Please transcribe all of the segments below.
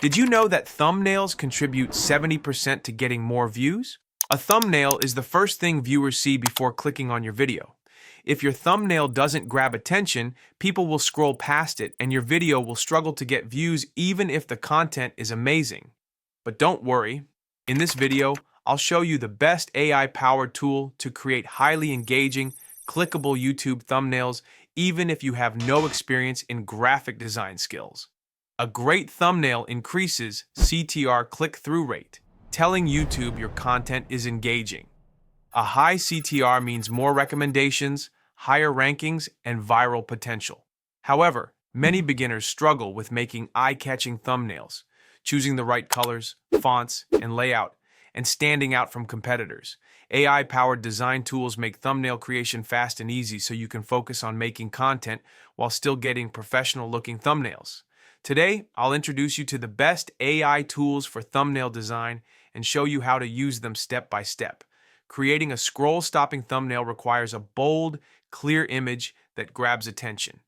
Did you know that thumbnails contribute 70% to getting more views? A thumbnail is the first thing viewers see before clicking on your video. If your thumbnail doesn't grab attention, people will scroll past it and your video will struggle to get views even if the content is amazing. But don't worry. In this video, I'll show you the best AI-powered tool to create highly engaging, clickable YouTube thumbnails even if you have no experience in graphic design skills. A great thumbnail increases CTR click-through rate, telling YouTube your content is engaging. A high CTR means more recommendations, higher rankings, and viral potential. However, many beginners struggle with making eye-catching thumbnails, choosing the right colors, fonts, and layout, and standing out from competitors. AI-powered design tools make thumbnail creation fast and easy so you can focus on making content while still getting professional-looking thumbnails. Today, I'll introduce you to the best AI tools for thumbnail design and show you how to use them step by step. Creating a scroll-stopping thumbnail requires a bold, clear image that grabs attention,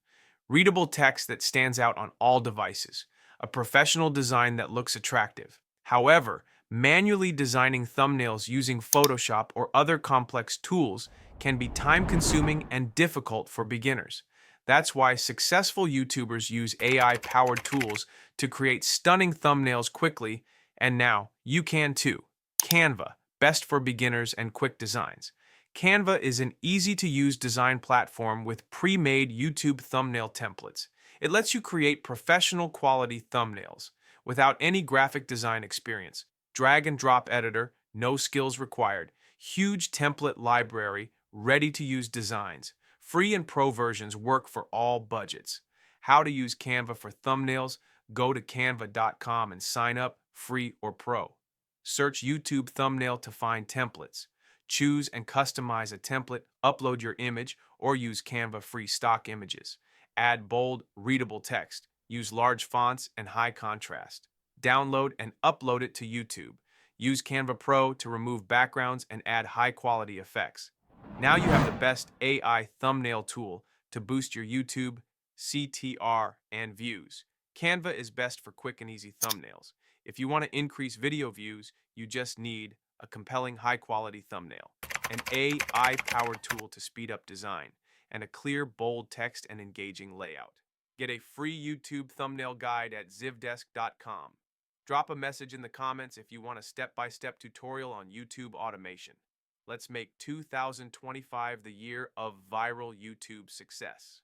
readable text that stands out on all devices, a professional design that looks attractive. However, manually designing thumbnails using Photoshop or other complex tools can be time-consuming and difficult for beginners. That's why successful YouTubers use AI-powered tools to create stunning thumbnails quickly, and now you can too. Canva, best for beginners and quick designs. Canva is an easy-to-use design platform with pre-made YouTube thumbnail templates. It lets you create professional-quality thumbnails without any graphic design experience. Drag-and-drop editor, no skills required. Huge template library, ready-to-use designs. Free and pro versions work for all budgets. How to use Canva for thumbnails? Go to canva.com and sign up, free or pro. Search YouTube thumbnail to find templates. Choose and customize a template, upload your image, or use Canva free stock images. Add bold, readable text. Use large fonts and high contrast. Download and upload it to YouTube. Use Canva Pro to remove backgrounds and add high-quality effects. Now you have the best AI thumbnail tool to boost your YouTube, CTR, and views. Canva is best for quick and easy thumbnails. If you want to increase video views, you just need a compelling high-quality thumbnail, an AI-powered tool to speed up design, and a clear, bold text and engaging layout. Get a free YouTube thumbnail guide at Zivdesk.com. Drop a message in the comments if you want a step-by-step tutorial on YouTube automation. Let's make 2025 the year of viral YouTube success.